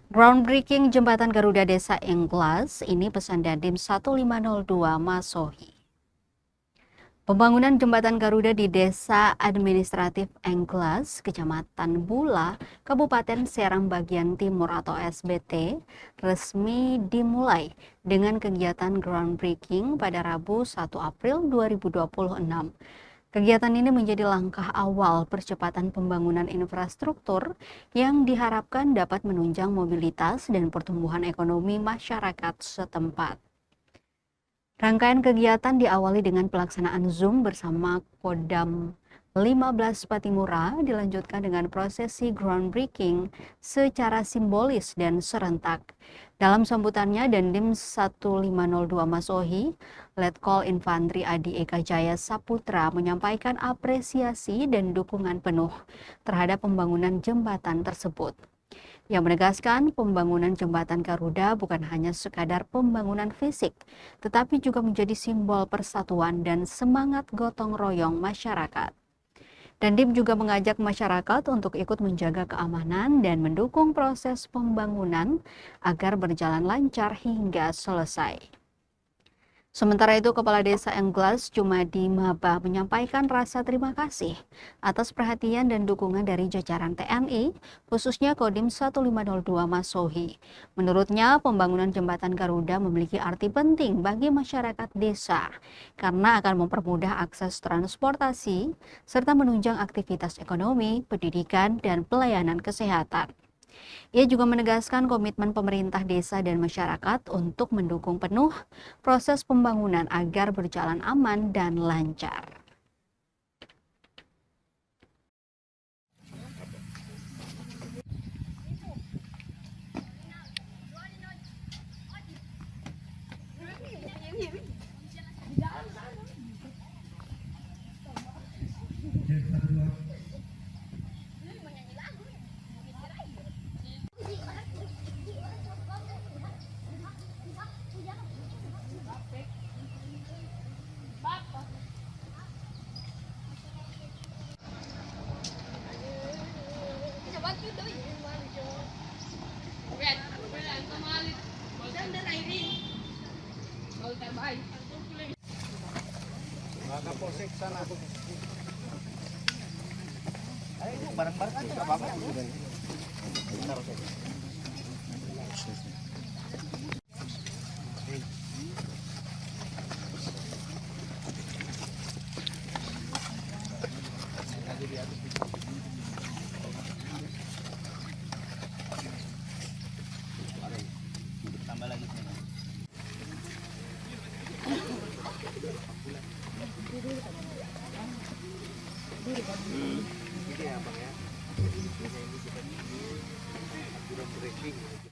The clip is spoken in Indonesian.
Groundbreaking Jembatan Garuda Desa Engklas, ini pesan Dandim 1502 Masohi. Pembangunan Jembatan Garuda di Desa Administratif Engklas, Kecamatan Bula, Kabupaten Serang Bagian Timur atau SBT, resmi dimulai dengan kegiatan groundbreaking pada Rabu 1 April 2026. Kegiatan ini menjadi langkah awal percepatan pembangunan infrastruktur yang diharapkan dapat menunjang mobilitas dan pertumbuhan ekonomi masyarakat setempat. Rangkaian kegiatan diawali dengan pelaksanaan Zoom bersama Kodam 15 Patimura, dilanjutkan dengan prosesi groundbreaking secara simbolis dan serentak. Dalam sambutannya, Dandim 1502 Masohi, Letkol Infantri Adi Eka Jaya Saputra menyampaikan apresiasi dan dukungan penuh terhadap pembangunan jembatan tersebut. Yang menegaskan pembangunan jembatan Garuda bukan hanya sekadar pembangunan fisik, tetapi juga menjadi simbol persatuan dan semangat gotong royong masyarakat. Dandim juga mengajak masyarakat untuk ikut menjaga keamanan dan mendukung proses pembangunan agar berjalan lancar hingga selesai. Sementara itu, Kepala Desa Engklas Jumadi Maba menyampaikan rasa terima kasih atas perhatian dan dukungan dari jajaran TNI, khususnya Kodim 1502 Masohi. Menurutnya, pembangunan jembatan Garuda memiliki arti penting bagi masyarakat desa karena akan mempermudah akses transportasi serta menunjang aktivitas ekonomi, pendidikan, dan pelayanan kesehatan. Ia juga menegaskan komitmen pemerintah desa dan masyarakat untuk mendukung penuh proses pembangunan agar berjalan aman dan lancar. Kapolsek sana. Ayo bareng-bareng aja enggak apa-apa. Tambah lagi. Ini ya bang ya. Ini kita groundbreaking.